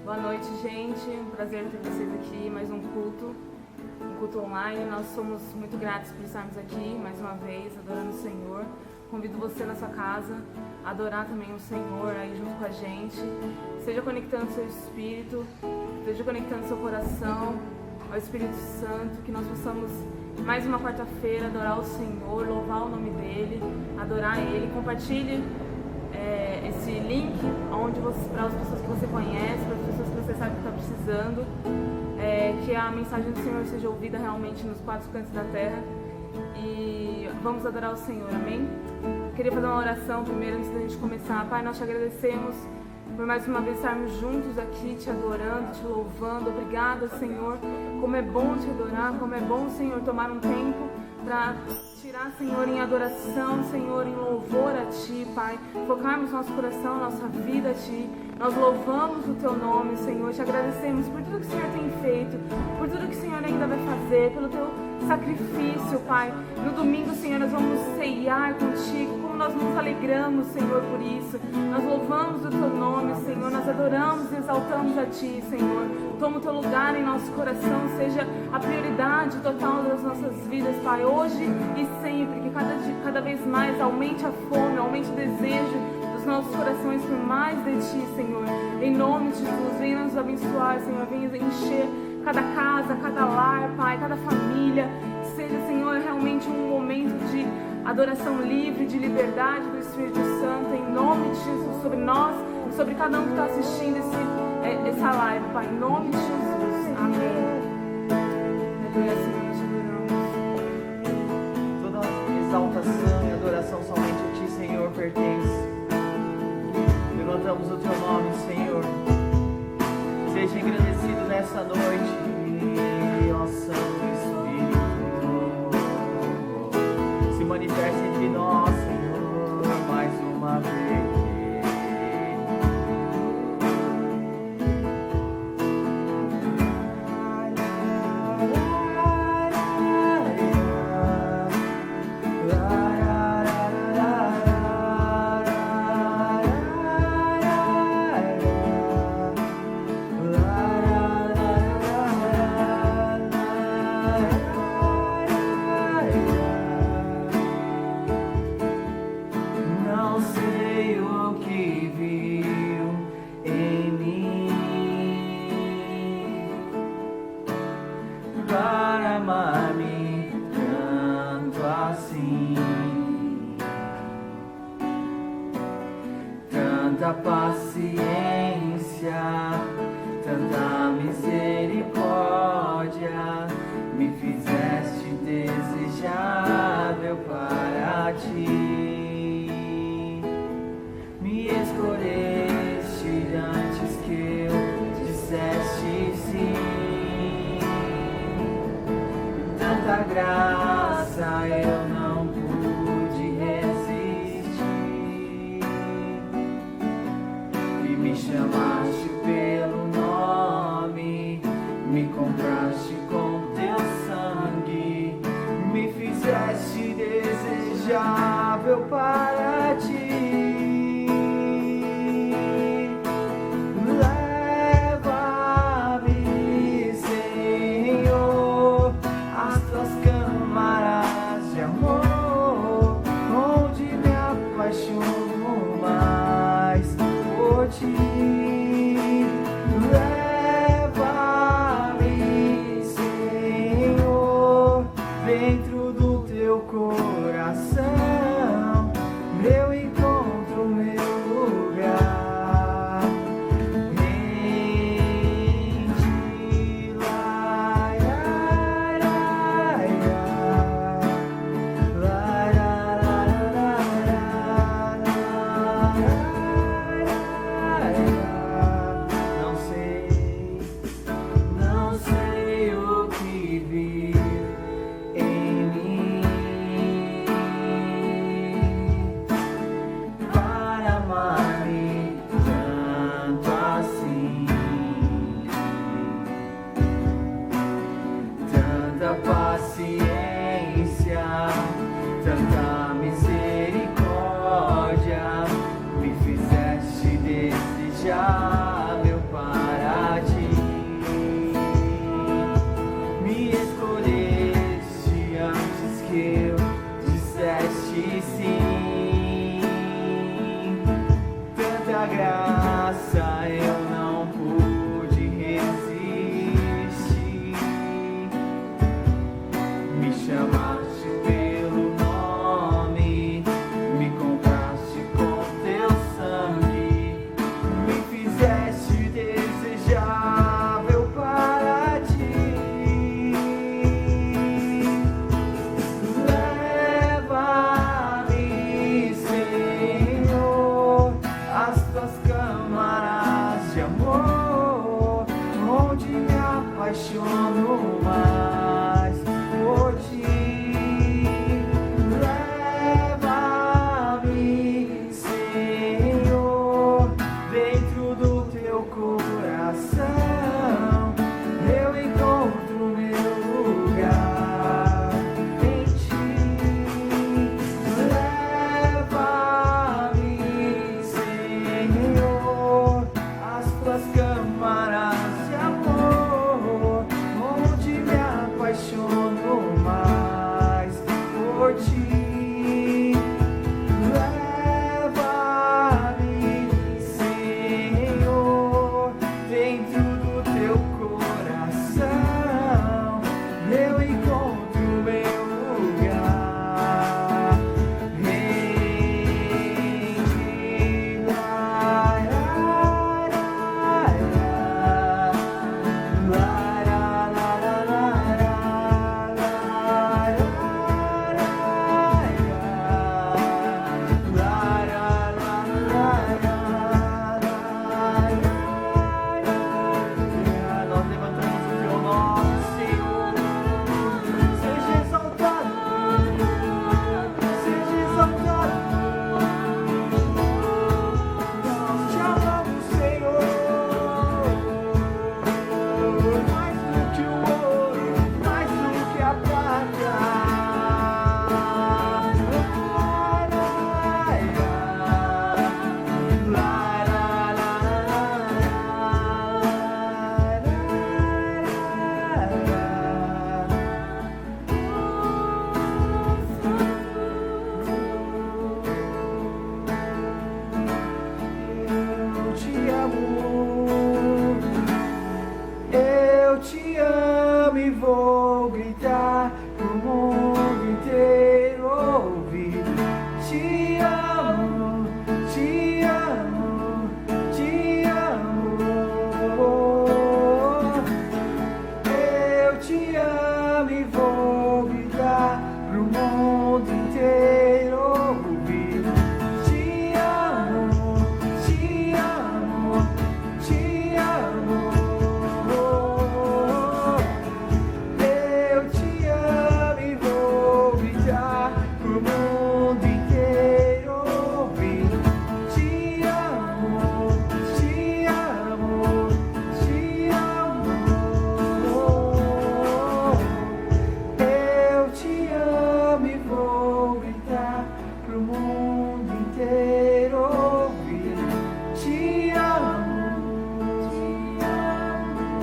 Boa noite, gente. Um prazer ter vocês aqui. Mais um culto online. Nós somos muito gratos por estarmos aqui mais uma vez, adorando o Senhor. Convido você na sua casa a adorar também o Senhor aí junto com a gente. Seja conectando seu espírito, seja conectando seu coração ao Espírito Santo, que nós possamos mais uma quarta-feira adorar o Senhor, louvar o nome dEle, adorar Ele. Compartilhe esse link para as pessoas que você conhece, para as pessoas que você sabe que está precisando, que a mensagem do Senhor seja ouvida realmente nos quatro cantos da terra. E vamos adorar o Senhor, amém? Queria fazer uma oração primeiro antes da gente começar. Pai, nós te agradecemos por mais uma vez estarmos juntos aqui, te adorando, te louvando. Obrigada, Senhor. Como é bom te adorar, como é bom, Senhor, tomar um tempo para tirar, Senhor, em adoração, Senhor, em louvor a Ti, Pai. Focarmos nosso coração, nossa vida a Ti. Nós louvamos o Teu nome, Senhor. Te agradecemos por tudo que o Senhor tem feito, por tudo que o Senhor ainda vai fazer, pelo Teu sacrifício, Pai. No domingo, Senhor, nós vamos ceiar contigo. Como nós nos alegramos, Senhor, por isso. Nós louvamos o Teu nome, Senhor. Nós adoramos e exaltamos a Ti, Senhor. Toma o Teu lugar em nosso coração. Seja a prioridade total das nossas vidas, Pai. Hoje e sempre. Que cada vez mais aumente a fome, aumente o desejo dos nossos corações por mais de Ti, Senhor. Em nome de Jesus, venha nos abençoar, Senhor. Venha encher cada casa, cada lar, Pai, cada família. Seja, Senhor, realmente um momento de adoração livre, de liberdade do Espírito Santo, em nome de Jesus, sobre nós e sobre cada um que está assistindo essa live, Pai, em nome de Jesus. Amém. Aleluia, Senhor, te adoramos. Toda exaltação e adoração somente a Ti, Senhor, pertence. Levantamos o Teu nome, Senhor. Seja engrandecido nessa noite, ó Santo Espírito. Se manifeste entre nós, Senhor, mais uma vez. Tanta paciência, tanta misericórdia, me fizeste desejável para Ti. Me escolheste antes que eu disseste sim. Tanta graça eu não pude resistir. Me chamaste pelo nome, me compraste com Teu sangue, me fizeste desejável para Ti. Leva-me, Senhor, às Tuas câmaras de amor, onde me apaixono mais por Ti. Leva-me, Senhor, dentro do Teu coração, eu encontro meu lugar. Em Ti, lá, lá, lá, lá, lá, lá, lá. sim, tanta graça eu não pude resistir. Me chamaste pelo nome, me compraste com teu sangue, me fizeste desejável para ti. Leva-me, Senhor, às tuas câmaras de amor, onde me apaixono mais por ti. Leva-me, Senhor, dentro do teu coração, eu encontro meu lugar em ti. Leva-me, Senhor, às tuas câmaras de amor, onde me apaixono mais por ti. Leva-me, Senhor, dentro do teu coração, eu encontro meu lugar em ti. Nós levantamos o teu nome, Senhor. Seja exaltado, seja exaltado. Nós te amamos, Senhor, mais do que o ouro, mais do que a prata. Eu te amo e vou gritar pro mundo inteiro ouvir. Te amo, te amo, te amo. Eu te amo e vou gritar pro mundo inteiro ouvir. Te amo, te amo, te amo. Eu te amo e vou gritar pro mundo inteiro ouvir. Te amo, te amo, te amo. Eu te amo e vou gritar pro mundo inteiro ouvir. Te amo, te amo,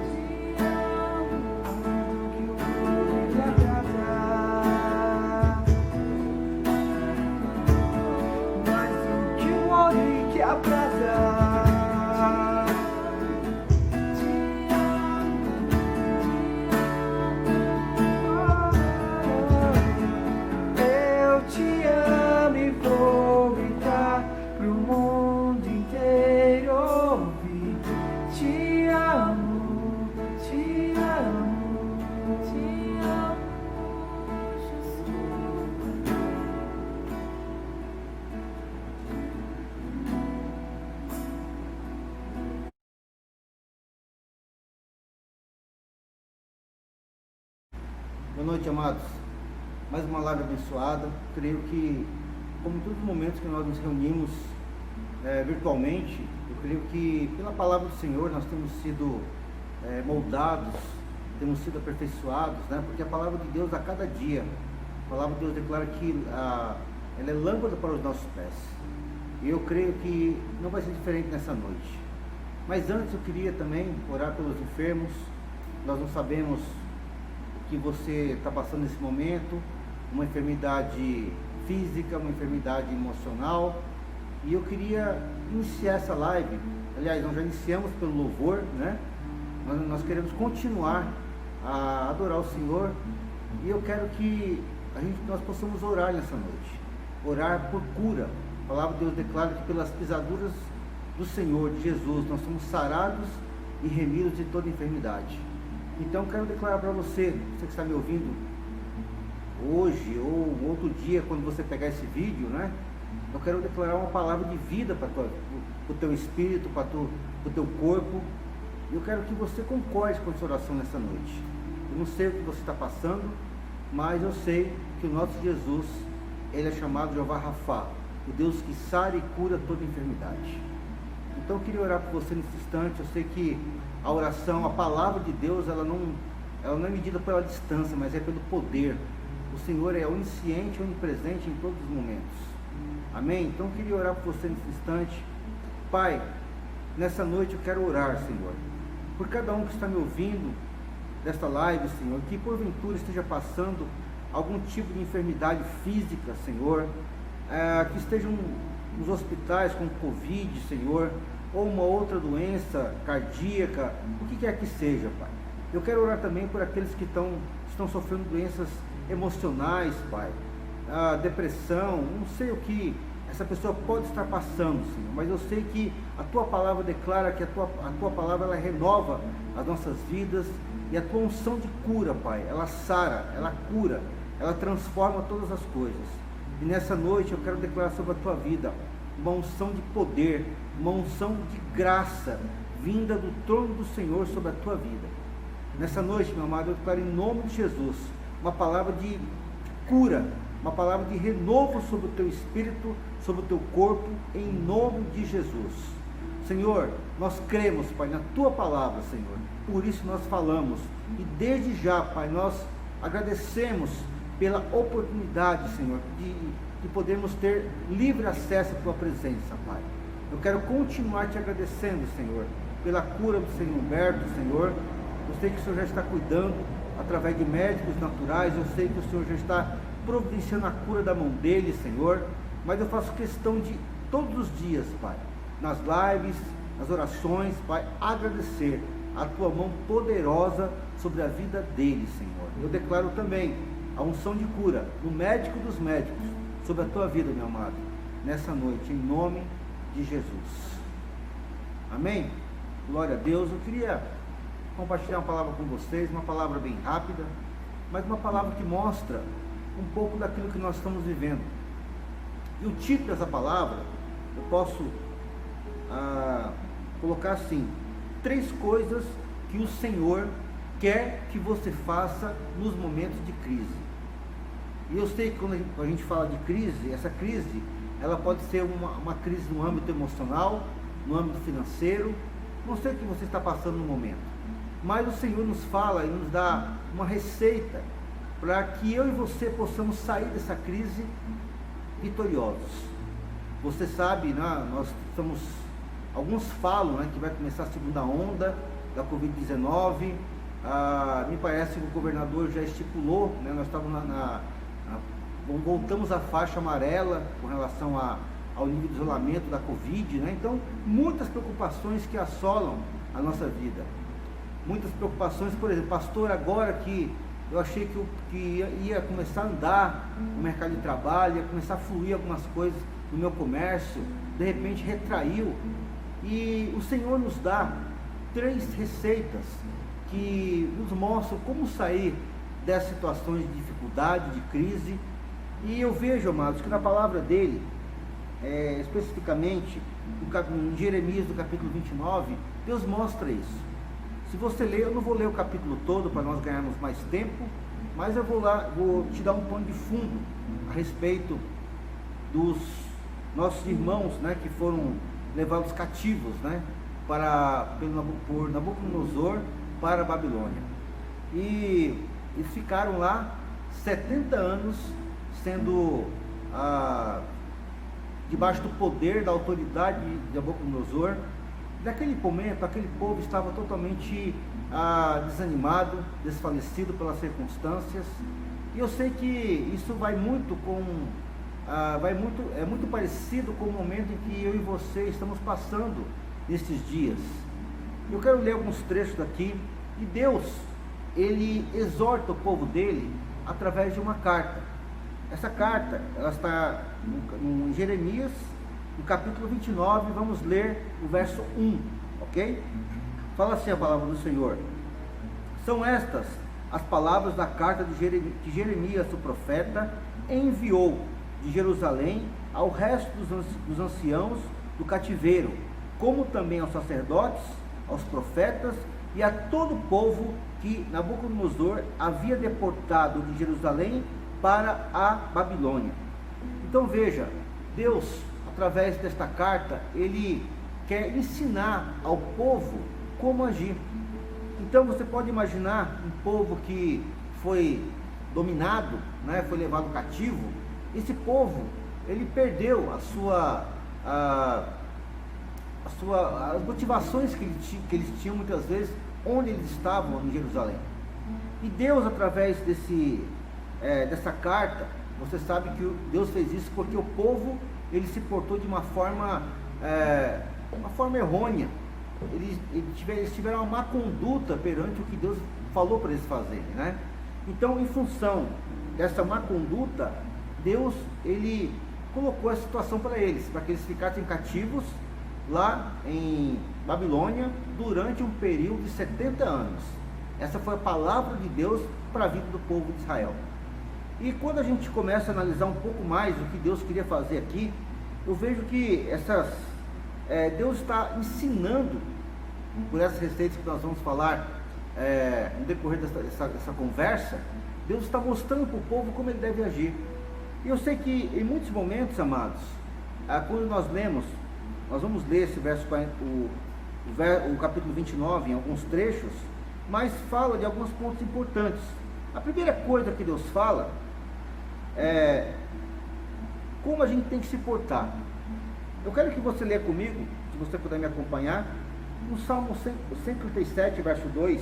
te amo. Que o mundo te agradar, mais do que o ouro e que a prata. Eu te amo e vou gritar pro mundo inteiro ouvir. Te amo, te amo, te amo, Jesus. Boa noite, amados. Mais uma live abençoada. Creio que, como em todos os momentos que nós nos reunimos virtualmente, eu creio que pela palavra do Senhor nós temos sido moldados, temos sido aperfeiçoados, né? Porque a palavra de Deus a cada dia, a palavra de Deus declara que ela é lâmpada para os nossos pés. E eu creio que não vai ser diferente nessa noite. Mas antes eu queria também orar pelos enfermos. Nós não sabemos o que você está passando nesse momento, uma enfermidade física, uma enfermidade emocional. E eu queria iniciar essa live, aliás, nós já iniciamos pelo louvor, né? Nós queremos continuar a adorar o Senhor, e eu quero que nós possamos orar nessa noite, orar por cura. A palavra de Deus declara que pelas pisaduras do Senhor, de Jesus, nós somos sarados e remidos de toda enfermidade. Então quero declarar para você que está me ouvindo hoje ou outro dia, quando você pegar esse vídeo, né? Eu quero declarar uma palavra de vida para o teu espírito, para o teu corpo. Eu quero que você concorde com essa oração nessa noite. Eu não sei o que você está passando, mas eu sei que o nosso Jesus, Ele é chamado Jeová Rafá, o Deus que sara e cura toda enfermidade. Então eu queria orar por você nesse instante. Eu sei que a oração, a palavra de Deus, ela não é medida pela distância, mas é pelo poder. O Senhor é onisciente, onipresente em todos os momentos. Amém? Então eu queria orar por você nesse instante. Pai, nessa noite eu quero orar, Senhor, por cada um que está me ouvindo desta live, Senhor, que porventura esteja passando algum tipo de enfermidade física, Senhor, que estejam nos hospitais com Covid, Senhor, ou uma outra doença cardíaca, o que quer que seja, Pai. Eu quero orar também por aqueles que estão sofrendo doenças emocionais, Pai, depressão, não sei o que essa pessoa pode estar passando, Senhor, mas eu sei que a Tua palavra declara que a tua palavra, ela renova as nossas vidas, e a Tua unção de cura, Pai, ela sara, ela cura, ela transforma todas as coisas. E nessa noite eu quero declarar sobre a Tua vida uma unção de poder, uma unção de graça, vinda do trono do Senhor sobre a Tua vida. Nessa noite, meu amado, eu declaro em nome de Jesus uma palavra de cura, uma palavra de renovo sobre o teu espírito, sobre o teu corpo, em nome de Jesus. Senhor, nós cremos, Pai, na Tua palavra, Senhor, por isso nós falamos, e desde já, Pai, nós agradecemos pela oportunidade, Senhor, de podermos ter livre acesso à Tua presença, Pai. Eu quero continuar te agradecendo, Senhor, pela cura do Senhor Humberto, Senhor. Eu sei que o Senhor já está cuidando através de médicos naturais, eu sei que o Senhor já está providenciando a cura da mão dele, Senhor, mas eu faço questão de todos os dias, Pai, nas lives, nas orações, Pai, agradecer a Tua mão poderosa sobre a vida dele, Senhor. Eu declaro também a unção de cura no médico dos médicos sobre a Tua vida, meu amado, nessa noite, em nome de Jesus. Amém? Glória a Deus. Eu queria compartilhar uma palavra com vocês, uma palavra bem rápida, mas uma palavra que mostra um pouco daquilo que nós estamos vivendo. E o título dessa palavra, eu posso colocar assim: 3 coisas que o Senhor quer que você faça nos momentos de crise. E eu sei que quando a gente fala de crise, essa crise, ela pode ser uma crise no âmbito emocional, no âmbito financeiro, não sei o que você está passando no momento, mas o Senhor nos fala e nos dá uma receita para que eu e você possamos sair dessa crise vitoriosos. Você sabe, né, alguns falam, né, que vai começar a segunda onda da Covid-19, me parece que o governador já estipulou, né, nós estávamos voltamos à faixa amarela com relação ao nível de isolamento da Covid, né? Então, muitas preocupações que assolam a nossa vida. Muitas preocupações, por exemplo, pastor, agora que eu achei que ia começar a andar no mercado de trabalho, ia começar a fluir algumas coisas no meu comércio, de repente retraiu. E o Senhor nos dá 3 receitas que nos mostram como sair dessas situações de dificuldade, de crise. E eu vejo, amados, que na palavra dele, especificamente em Jeremias, do capítulo 29, Deus mostra isso. Se você ler, eu não vou ler o capítulo todo para nós ganharmos mais tempo, mas eu vou te dar um pano de fundo a respeito dos nossos irmãos, né, que foram levados cativos, né, por Nabucodonosor para a Babilônia. E eles ficaram lá 70 anos sendo debaixo do poder, da autoridade de Nabucodonosor. Naquele momento, aquele povo estava totalmente desanimado, desfalecido pelas circunstâncias. E eu sei que isso vai muito com é muito parecido com o momento em que eu e você estamos passando nesses dias. Eu quero ler alguns trechos daqui, e Deus, ele exorta o povo dele através de uma carta. Essa carta, ela está em Jeremias, no capítulo 29, vamos ler o verso 1, ok? Fala assim a palavra do Senhor: são estas as palavras da carta que Jeremias, o profeta, enviou de Jerusalém ao resto dos anciãos do cativeiro, como também aos sacerdotes, aos profetas e a todo o povo que Nabucodonosor havia deportado de Jerusalém para a Babilônia. Então veja, Deus, através desta carta, ele quer ensinar ao povo como agir. Então você pode imaginar um povo que foi dominado, né, foi levado cativo. Esse povo, ele perdeu as motivações que eles tinham muitas vezes onde eles estavam em Jerusalém. E Deus, através dessa carta, você sabe que Deus fez isso porque o povo, ele se portou de uma forma errônea. Eles tiveram uma má conduta perante o que Deus falou para eles fazerem, né? Então, em função dessa má conduta, Deus, ele colocou a situação para eles, para que eles ficassem cativos lá em Babilônia durante um período de 70 anos. Essa foi a palavra de Deus para a vida do povo de Israel. E quando a gente começa a analisar um pouco mais o que Deus queria fazer aqui, eu vejo que Deus está ensinando, por essas receitas que nós vamos falar no decorrer dessa conversa, Deus está mostrando para o povo como ele deve agir. E eu sei que em muitos momentos, amados, quando nós lemos, nós vamos ler esse verso, o capítulo 29, em alguns trechos, mas fala de alguns pontos importantes. A primeira coisa que Deus fala é como a gente tem que se portar. Eu quero que você leia comigo, se você puder me acompanhar, no Salmo 137, verso 2,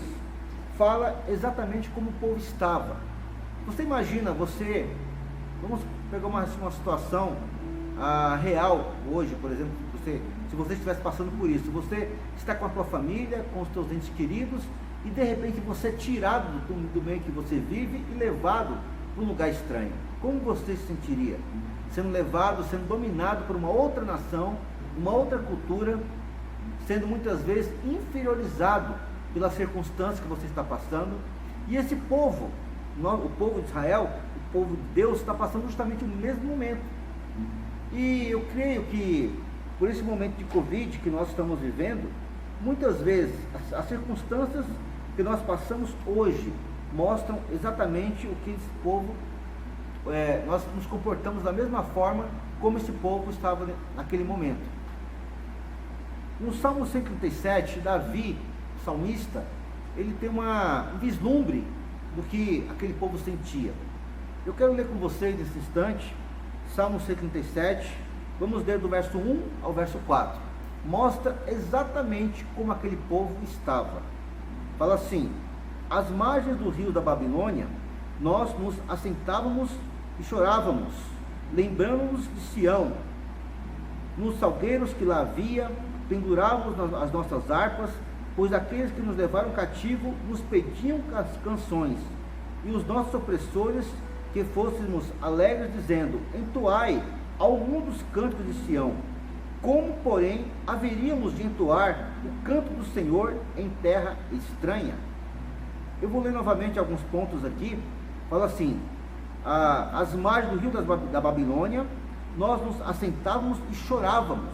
fala exatamente como o povo estava. Você imagina, vamos pegar uma situação real hoje, por exemplo, se você estivesse passando por isso, você está com a tua família, com os teus entes queridos, e de repente você é tirado do meio que você vive e levado para um lugar estranho. Como você se sentiria? Sendo levado, sendo dominado por uma outra nação, uma outra cultura, sendo muitas vezes inferiorizado pelas circunstâncias que você está passando. E esse povo, o povo de Israel, o povo de Deus, está passando justamente o mesmo momento. E eu creio que por esse momento de Covid que nós estamos vivendo, muitas vezes as circunstâncias que nós passamos hoje mostram exatamente o que esse povo, nós nos comportamos da mesma forma como esse povo estava naquele momento. No Salmo 137, Davi, o salmista, ele tem um vislumbre do que aquele povo sentia. Eu quero ler com vocês nesse instante, Salmo 137, vamos ler do verso 1 ao verso 4. Mostra exatamente como aquele povo estava. Fala assim: às margens do rio da Babilônia, nós nos assentávamos e chorávamos, lembrando-nos de Sião. Nos salgueiros que lá havia, pendurávamos as nossas harpas, pois aqueles que nos levaram cativo nos pediam as canções, e os nossos opressores que fôssemos alegres, dizendo: entoai ao mundo os cânticos de Sião. Como, porém, haveríamos de entoar o canto do Senhor em terra estranha? Eu vou ler novamente alguns pontos aqui. Fala assim: às margens do rio da Babilônia, nós nos assentávamos e chorávamos,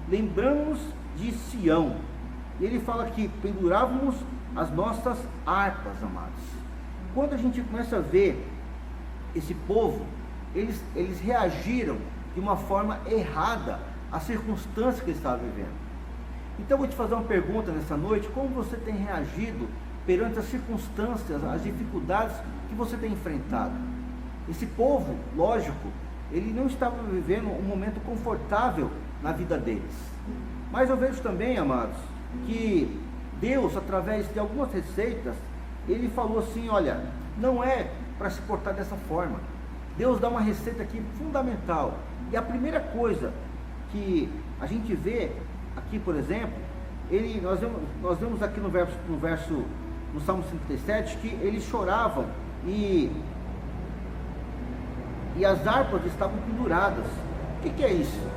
lembramos de Sião. E ele fala que pendurávamos as nossas harpas, amados. Quando a gente começa a ver esse povo, eles reagiram de uma forma errada às circunstâncias que eles estavam vivendo. Então eu vou te fazer uma pergunta nessa noite: como você tem reagido perante as circunstâncias, as dificuldades que você tem enfrentado? Esse povo, lógico, ele não estava vivendo um momento confortável na vida deles. Mas eu vejo também, amados, que Deus, através de algumas receitas, ele falou assim: olha, não é para se portar dessa forma. Deus dá uma receita aqui fundamental. E a primeira coisa que a gente vê aqui, por exemplo, nós vemos aqui no Salmo 57, que eles choravam e as harpas estavam penduradas. O que é isso?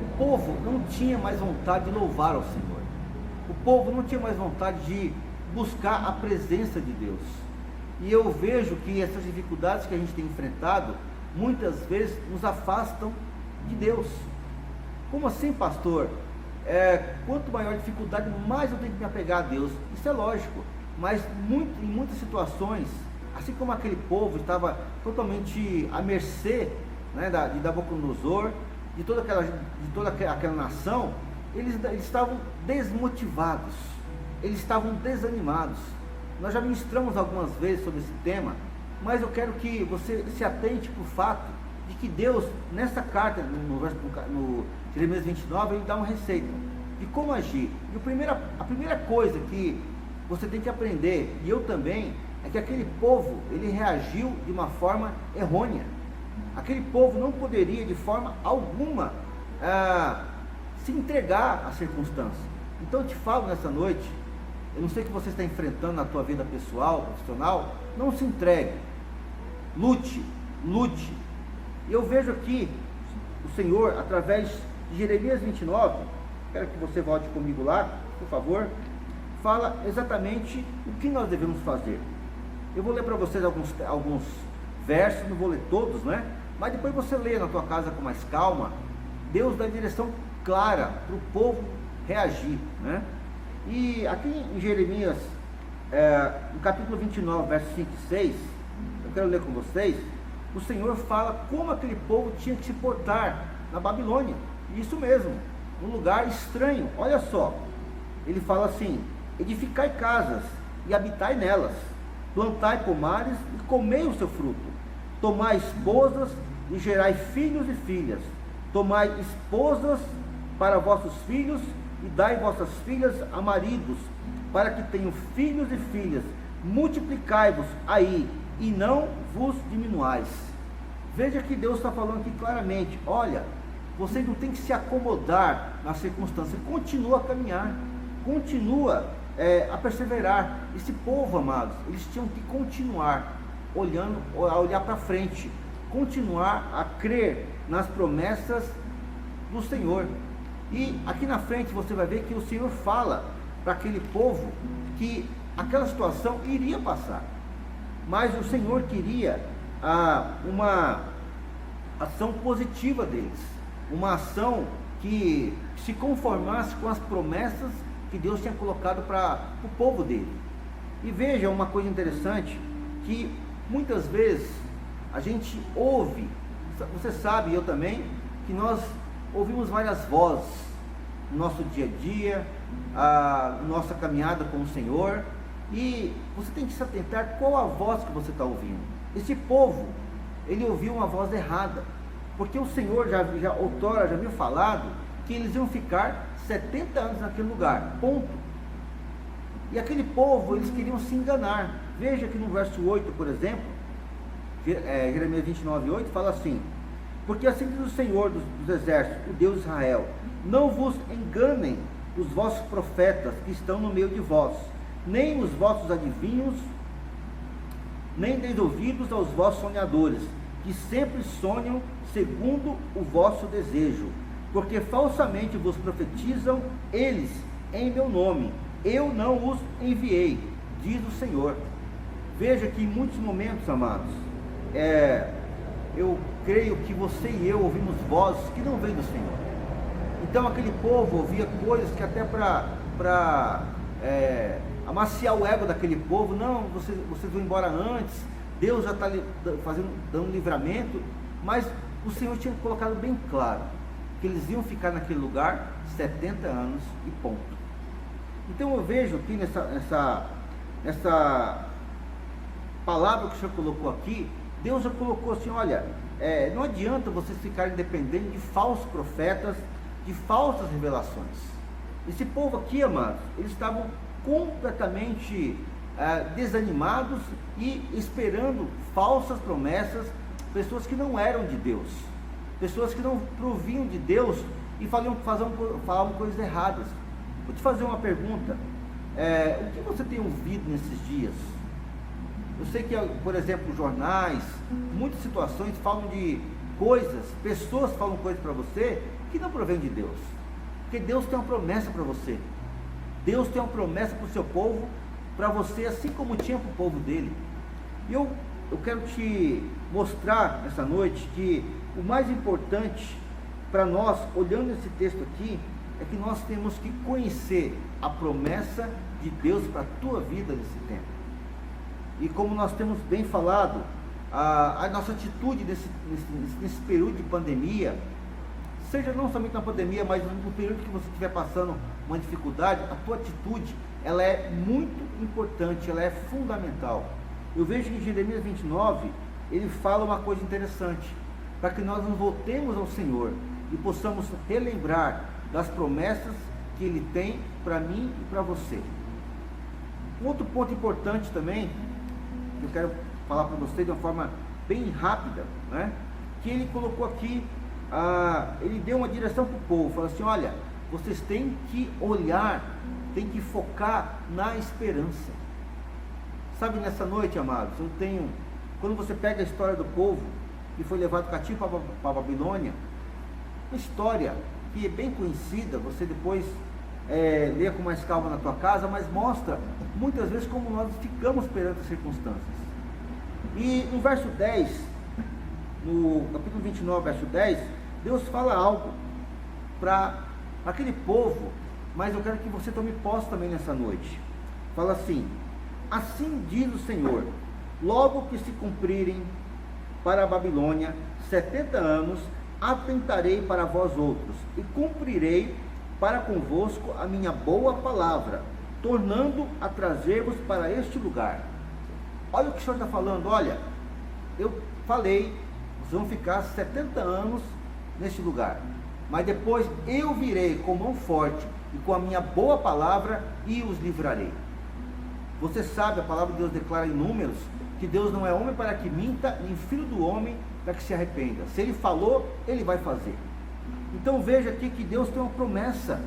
O povo não tinha mais vontade de louvar ao Senhor. O povo não tinha mais vontade de buscar a presença de Deus. E eu vejo que essas dificuldades que a gente tem enfrentado, muitas vezes nos afastam de Deus. Como assim, pastor? Quanto maior a dificuldade, mais eu tenho que me apegar a Deus. Isso é lógico, mas em muitas situações, assim como aquele povo estava totalmente à mercê, né, de Nabucodonosor, de toda aquela nação, eles estavam desmotivados, eles estavam desanimados. Nós já ministramos algumas vezes sobre esse tema, mas eu quero que você se atente para o fato de que Deus, nessa carta, no Jeremias 29, ele dá uma receita de como agir. E a primeira coisa que você tem que aprender, e eu também, é que aquele povo, ele reagiu de uma forma errônea. Aquele povo não poderia de forma alguma se entregar à circunstância. Então eu te falo nessa noite, eu não sei o que você está enfrentando na tua vida pessoal, profissional, não se entregue, lute. E eu vejo aqui o Senhor, através de Jeremias 29, quero que você volte comigo lá, por favor, fala exatamente o que nós devemos fazer. Eu vou ler para vocês alguns versos, não vou ler todos, né? Mas depois você lê na tua casa com mais calma. Deus dá direção clara para o povo reagir, né? E aqui em Jeremias, no capítulo 29, versos 5 e 6, eu quero ler com vocês, o Senhor fala como aquele povo tinha que se portar na Babilônia. Isso mesmo, num lugar estranho. Olha só, ele fala assim: edificai casas e habitai nelas, plantai pomares e comei o seu fruto, tomai esposas e gerai filhos e filhas, tomai esposas para vossos filhos e dai vossas filhas a maridos, para que tenham filhos e filhas, multiplicai-vos aí e não vos diminuais. Veja que Deus está falando aqui claramente: olha, você não tem que se acomodar na circunstância, continua a caminhar, continua a perseverar. Esse povo, amados, eles tinham que continuar a olhar para frente, continuar a crer nas promessas do Senhor. E aqui na frente você vai ver que o Senhor fala para aquele povo que aquela situação iria passar, mas o Senhor queria uma ação positiva deles, uma ação que se conformasse com as promessas que Deus tinha colocado para o povo dele. E veja uma coisa interessante, que muitas vezes a gente ouve, você sabe, eu também, que nós ouvimos várias vozes no nosso dia a dia, na nossa caminhada com o Senhor, e você tem que se atentar qual a voz que você está ouvindo. Esse povo, ele ouviu uma voz errada, porque o Senhor outrora já havia falado que eles iam ficar 70 anos naquele lugar, ponto. E aquele povo, eles queriam se enganar. Veja que no verso 8, por exemplo, Jeremias 29, 8, fala assim: porque assim diz o Senhor dos exércitos, o Deus de Israel: não vos enganem os vossos profetas que estão no meio de vós, nem os vossos adivinhos, nem deis ouvidos aos vossos sonhadores, que sempre sonham segundo o vosso desejo, porque falsamente vos profetizam eles em meu nome, eu não os enviei, diz o Senhor. Veja que em muitos momentos, amados, eu creio que você e eu ouvimos vozes que não vêm do Senhor. Então aquele povo ouvia coisas que até para amaciar o ego daquele povo: não, vocês vão embora antes, Deus já está dando livramento. Mas o Senhor tinha colocado bem claro que eles iam ficar naquele lugar 70 anos e ponto. Então eu vejo aqui nessa palavra que o Senhor colocou aqui, Deus já colocou assim: olha, não adianta vocês ficarem dependendo de falsos profetas, de falsas revelações. Esse povo aqui, amados, eles estavam completamente desanimados e esperando falsas promessas, pessoas que não eram de Deus, pessoas que não provinham de Deus e falavam coisas erradas. Vou te fazer uma pergunta, o que você tem ouvido nesses dias? Eu sei que, por exemplo, jornais, muitas situações falam de coisas, pessoas falam coisas para você que não provém de Deus, porque Deus tem uma promessa para você, Deus tem uma promessa para o seu povo, para você, assim como tinha para o povo dele. E eu quero te mostrar essa noite que o mais importante para nós, olhando esse texto aqui, é que nós temos que conhecer a promessa de Deus para a tua vida nesse tempo. E como nós temos bem falado, a nossa atitude nesse período de pandemia, seja não somente na pandemia, mas no período que você estiver passando uma dificuldade, a tua atitude, ela é muito importante, ela é fundamental. Eu vejo que em Jeremias 29, ele fala uma coisa interessante, para que nós nos voltemos ao Senhor e possamos relembrar das promessas que Ele tem para mim e para você. Um outro ponto importante também, que eu quero falar para você de uma forma bem rápida, né? Que ele colocou aqui, ele deu uma direção para o povo, falou assim: olha, vocês têm que olhar, têm que focar na esperança. Sabe, nessa noite, amados, quando você pega a história do povo que foi levado cativo para a Babilônia, uma história que é bem conhecida, você depois lê com mais calma na tua casa, mas mostra muitas vezes como nós ficamos perante as circunstâncias. E no verso 10, no capítulo 29, verso 10, Deus fala algo para aquele povo, mas eu quero que você tome posse também nessa noite. Fala assim: assim diz o Senhor, logo que se cumprirem para a Babilônia 70 anos, atentarei para vós outros, e cumprirei para convosco a minha boa palavra, tornando a trazer-vos para este lugar. Olha o que o Senhor está falando, olha, eu falei, vocês vão ficar 70 anos neste lugar, mas depois eu virei com mão forte e com a minha boa palavra e os livrarei. Você sabe, a palavra de Deus declara em Números, que Deus não é homem para que minta, nem filho do homem para que se arrependa. Se Ele falou, Ele vai fazer. Então veja aqui que Deus tem uma promessa,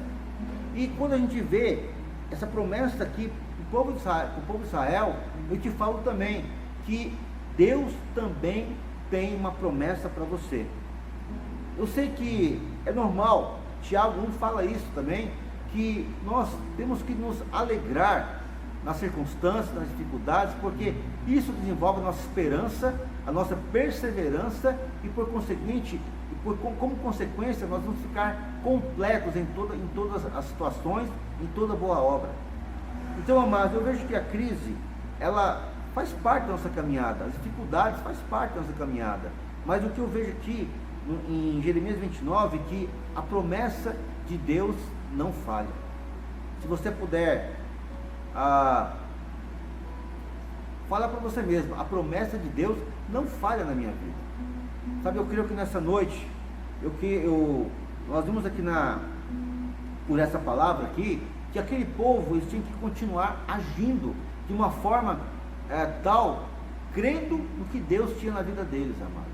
e quando a gente vê essa promessa aqui para o povo de Israel, eu te falo também que Deus também tem uma promessa para você. Eu sei que é normal, Tiago 1 fala isso também, que nós temos que nos alegrar nas circunstâncias, nas dificuldades, porque isso desenvolve a nossa esperança, a nossa perseverança, e por conseguinte, como consequência, nós vamos ficar completos em todas as situações, em toda boa obra. Então, amados, eu vejo que a crise, ela faz parte da nossa caminhada, as dificuldades faz parte da nossa caminhada, mas o que eu vejo aqui em Jeremias 29, que a promessa de Deus não falha. Se você puder fala para você mesmo, a promessa de Deus não falha na minha vida. Sabe, eu creio que nessa noite, nós vimos aqui por essa palavra aqui, que aquele povo, eles tinham que continuar agindo de uma forma tal, crendo no que Deus tinha na vida deles, amados.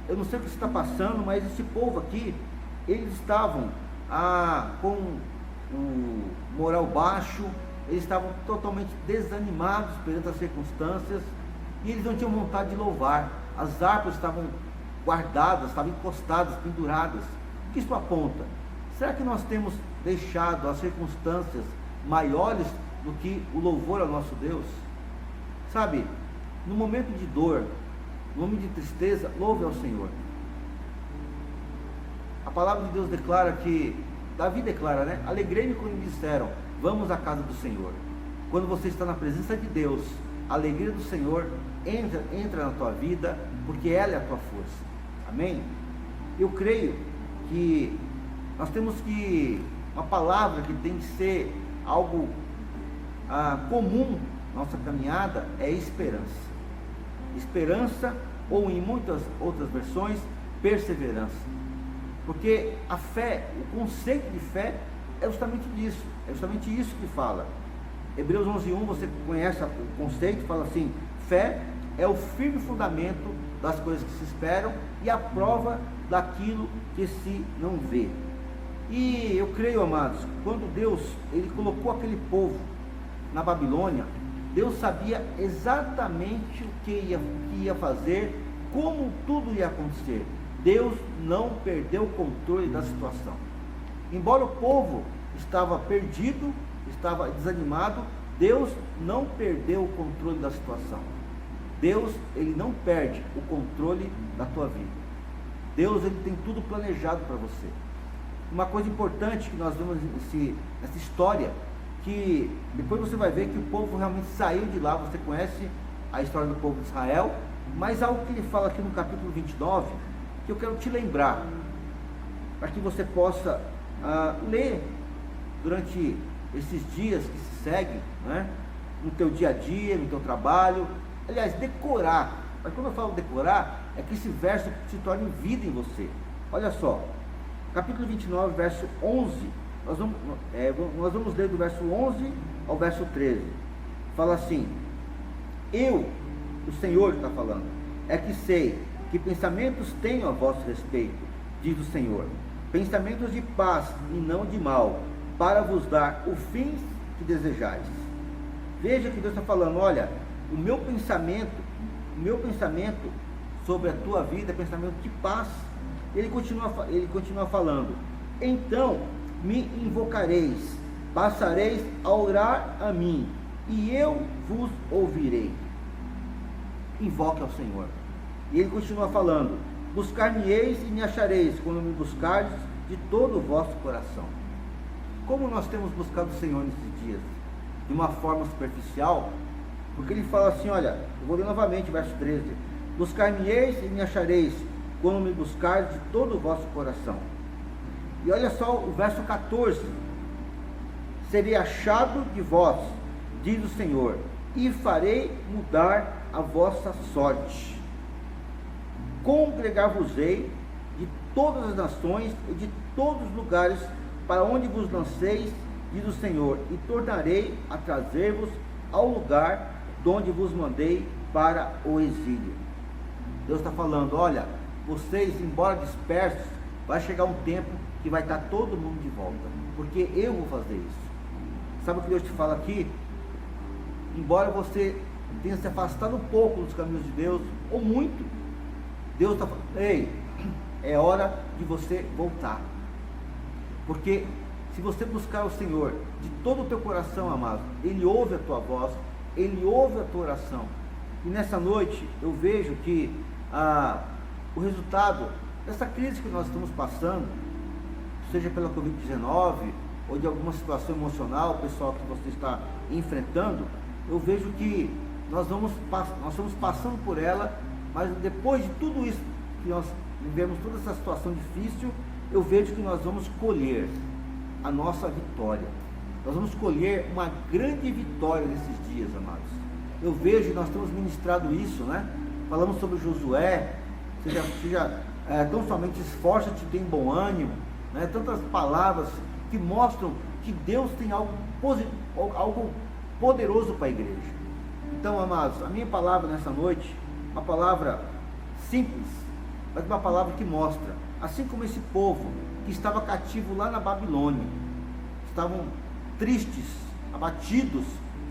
Eu não sei o que você está passando, mas esse povo aqui, eles estavam com o moral baixo, eles estavam totalmente desanimados perante as circunstâncias, e eles não tinham vontade de louvar. As harpas estavam guardadas, estavam encostadas, penduradas. O que isso aponta? Será que nós temos deixado as circunstâncias maiores do que o louvor ao nosso Deus? Sabe, no momento de dor, no momento de tristeza, louve ao Senhor. A palavra de Deus declara que, Davi declara, né? Alegrei-me quando me disseram, vamos à casa do Senhor. Quando você está na presença de Deus, a alegria do Senhor entra na tua vida, porque ela é a tua força. Amém? Eu creio que nós temos uma palavra que tem que ser algo comum na nossa caminhada, é esperança. Esperança, ou em muitas outras versões, perseverança. Porque a fé, o conceito de fé é justamente disso, é justamente isso que fala. Hebreus 11:1, você conhece o conceito, fala assim: fé é o firme fundamento das coisas que se esperam e a prova daquilo que se não vê. E eu creio, amados, quando Deus ele colocou aquele povo na Babilônia, Deus sabia exatamente o que ia fazer, como tudo ia acontecer. Deus não perdeu o controle da situação. Embora o povo estava perdido, estava desanimado, Deus não perdeu o controle da situação. Deus, ele não perde o controle da tua vida. Deus, ele tem tudo planejado para você. Uma coisa importante que nós vemos nessa história, que depois você vai ver que o povo realmente saiu de lá. Você conhece a história do povo de Israel, mas algo que ele fala aqui no capítulo 29, que eu quero te lembrar, para que você possa ler durante esses dias que se seguem, né? No teu dia a dia, no teu trabalho, aliás, decorar. Mas quando eu falo decorar, é que esse verso se torne vida em você. Olha só, capítulo 29, verso 11, nós vamos ler do verso 11 ao verso 13, fala assim: eu, o Senhor está falando, é que sei que pensamentos tenho a vosso respeito, diz o Senhor, pensamentos de paz e não de mal, para vos dar o fim que desejais. Veja que Deus está falando: olha, o meu pensamento sobre a tua vida é pensamento de paz. Ele continua falando: então me invocareis, passareis a orar a mim, e eu vos ouvirei. Invoque ao Senhor. E ele continua falando: buscar-me-eis e me achareis, quando me buscardes de todo o vosso coração. Como nós temos buscado o Senhor nesses dias? De uma forma superficial? Porque ele fala assim, olha, eu vou ler novamente o verso 13: buscar-me-eis e me achareis, quando me buscardes de todo o vosso coração. E olha só o verso 14: serei achado de vós, diz o Senhor, e farei mudar a vossa sorte. Congregar-vos-ei de todas as nações e de todos os lugares para onde vos lanceis, diz o Senhor, e tornarei a trazer-vos ao lugar de onde vos mandei para o exílio. Deus está falando: olha, vocês, embora dispersos, vai chegar um tempo que vai estar todo mundo de volta, porque eu vou fazer isso. Sabe o que Deus te fala aqui? Embora você tenha se afastado um pouco dos caminhos de Deus, ou muito, Deus está falando: ei, é hora de você voltar. Porque se você buscar o Senhor de todo o teu coração, amado, Ele ouve a tua voz, Ele ouve a tua oração. E nessa noite eu vejo que o resultado dessa crise que nós estamos passando, seja pela Covid-19 ou de alguma situação emocional pessoal que você está enfrentando, eu vejo que nós estamos passando por ela, mas depois de tudo isso que nós vivemos, toda essa situação difícil, eu vejo que nós vamos colher a nossa vitória. Nós vamos colher uma grande vitória nesses dias, amados. Eu vejo, nós temos ministrado isso, né? Falamos sobre Josué, tão somente esforça-te e tem bom ânimo, né? Tantas palavras que mostram que Deus tem algo poderoso para a igreja. Então, amados, a minha palavra nessa noite, uma palavra simples, mas uma palavra que mostra, assim como esse povo que estava cativo lá na Babilônia, estavam tristes, abatidos,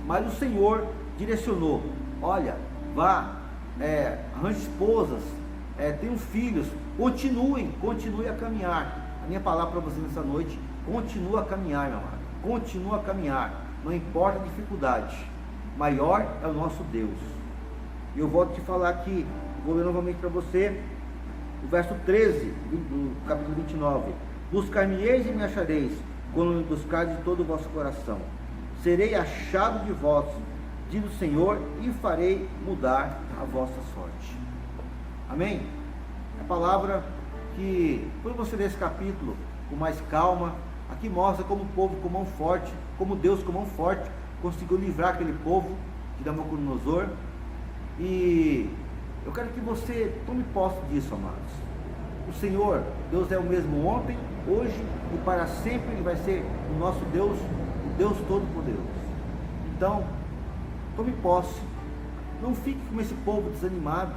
mas o Senhor direcionou: olha, vá, arranje esposas, tenham filhos, continue a caminhar. A minha palavra para você nessa noite: continua a caminhar, meu amado, continua a caminhar, não importa a dificuldade, maior é o nosso Deus. E eu volto a te falar aqui, vou ler novamente para você o verso 13 do capítulo 29: buscar-me-eis e me achareis, quando me buscardes de todo o vosso coração. Serei achado de vós, diz o Senhor, e farei mudar a vossa sorte. Amém? A palavra que, quando você ler esse capítulo com mais calma, aqui mostra como o povo com mão forte, como Deus com mão forte conseguiu livrar aquele povo de Nabucodonosor. E eu quero que você tome posse disso, amados. O Senhor, Deus é o mesmo ontem, hoje e para sempre. Ele vai ser o nosso Deus, o Deus Todo-Poderoso. Então, tome posse. Não fique como esse povo desanimado.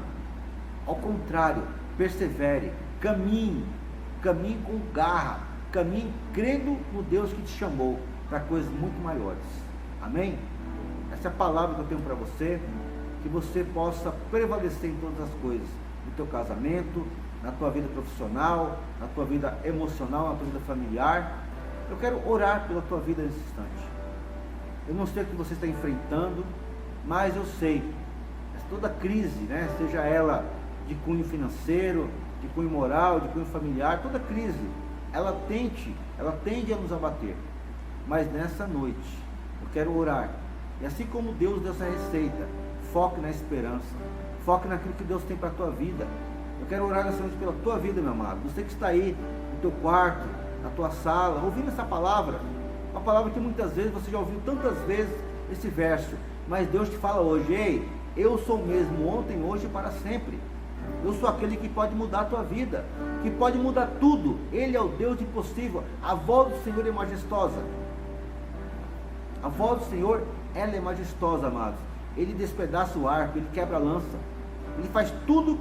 Ao contrário, persevere, caminhe com garra, caminhe crendo no Deus que te chamou para coisas muito maiores. Amém? Essa é a palavra que eu tenho para você, que você possa prevalecer em todas as coisas, no teu casamento, na tua vida profissional, na tua vida emocional, na tua vida familiar. Eu quero orar pela tua vida nesse instante. Eu não sei o que você está enfrentando, mas eu sei, toda crise, né, seja ela de cunho financeiro, de cunho moral, de cunho familiar, toda crise, ela tende a nos abater. Mas nessa noite, eu quero orar. E assim como Deus deu essa receita, foque na esperança, foque naquilo que Deus tem para a tua vida. Eu quero orar nessa noite pela tua vida, meu amado. Você que está aí no teu quarto, na tua sala, ouvindo essa palavra, uma palavra que muitas vezes você já ouviu tantas vezes esse verso, mas Deus te fala hoje: ei, eu sou o mesmo ontem, hoje e para sempre. Eu sou aquele que pode mudar a tua vida, que pode mudar tudo. Ele é o Deus do impossível. A voz do Senhor é majestosa. A voz do Senhor, ela é majestosa, amados. Ele despedaça o arco, ele quebra a lança, ele faz tudo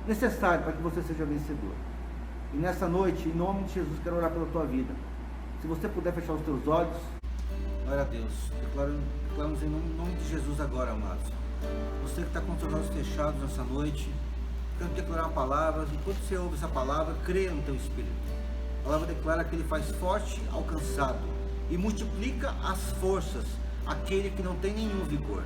necessário para que você seja vencedor. E nessa noite, em nome de Jesus, quero orar pela tua vida. Se você puder fechar os teus olhos. Glória a Deus. Declaramos em nome de Jesus agora, amados. Você que está com os seus olhos fechados nessa noite, quero declarar uma palavra. Enquanto você ouve essa palavra, creia no teu espírito. A palavra declara que ele faz forte ao cansado e multiplica as forças aquele que não tem nenhum vigor.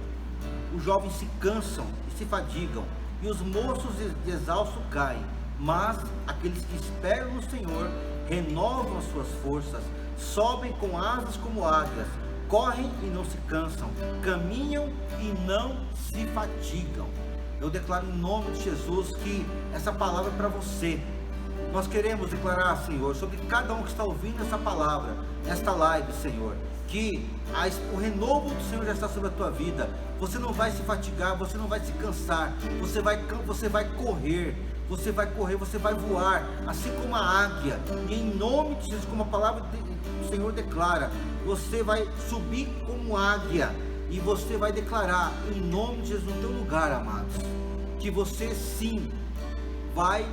Os jovens se cansam e se fadigam, e os moços de exausto caem, mas aqueles que esperam no Senhor renovam as suas forças, sobem com asas como águias, correm e não se cansam, caminham e não se fatigam. Eu declaro em nome de Jesus que essa palavra é para você. Nós queremos declarar, Senhor, sobre cada um que está ouvindo essa palavra, esta live, Senhor, que o renovo do Senhor já está sobre a tua vida. Você não vai se fatigar, você não vai se cansar, você vai correr, você vai voar, assim como a águia. E em nome de Jesus, como a palavra do Senhor declara, você vai subir como águia, e você vai declarar em nome de Jesus no teu lugar, amados, que você sim vai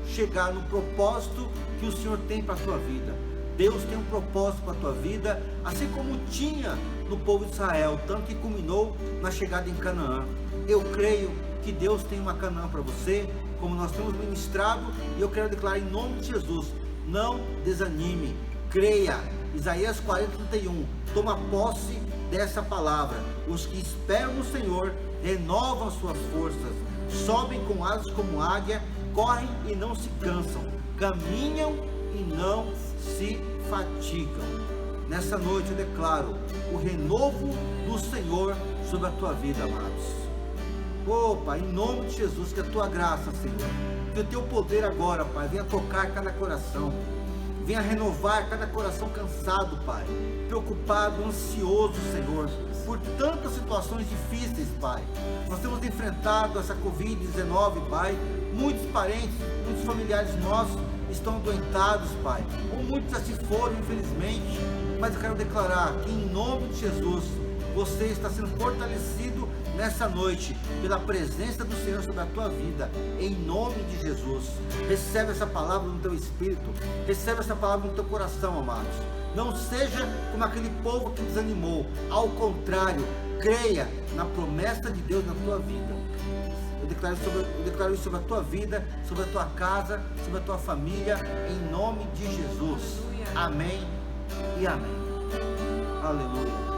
chegar no propósito que o Senhor tem para a tua vida. Deus tem um propósito para a tua vida, assim como tinha no povo de Israel, tanto que culminou na chegada em Canaã. Eu creio que Deus tem uma Canaã para você, como nós temos ministrado, e eu quero declarar em nome de Jesus: não desanime, creia. Isaías 40:31, toma posse dessa palavra. Os que esperam no Senhor renovam as suas forças, sobem com asas como águia, correm e não se cansam, caminham e não se fatigam. Nessa noite eu declaro o renovo do Senhor sobre a tua vida, amados. Pai, em nome de Jesus, que a tua graça, Senhor, que o teu poder agora, Pai, venha tocar cada coração, venha renovar cada coração cansado, Pai, preocupado, ansioso, Senhor, por tantas situações difíceis, Pai. Nós temos enfrentado essa Covid-19, Pai. Muitos parentes, muitos familiares nossos estão adoentados, Pai, ou muitos já se foram, infelizmente. Mas eu quero declarar que em nome de Jesus, você está sendo fortalecido nessa noite pela presença do Senhor sobre a tua vida, em nome de Jesus. Recebe essa palavra no teu espírito, recebe essa palavra no teu coração, amados. Não seja como aquele povo que desanimou, ao contrário, creia na promessa de Deus na tua vida. Eu declaro isso sobre a tua vida, sobre a tua casa, sobre a tua família, em nome de Jesus. Amém e amém. Aleluia.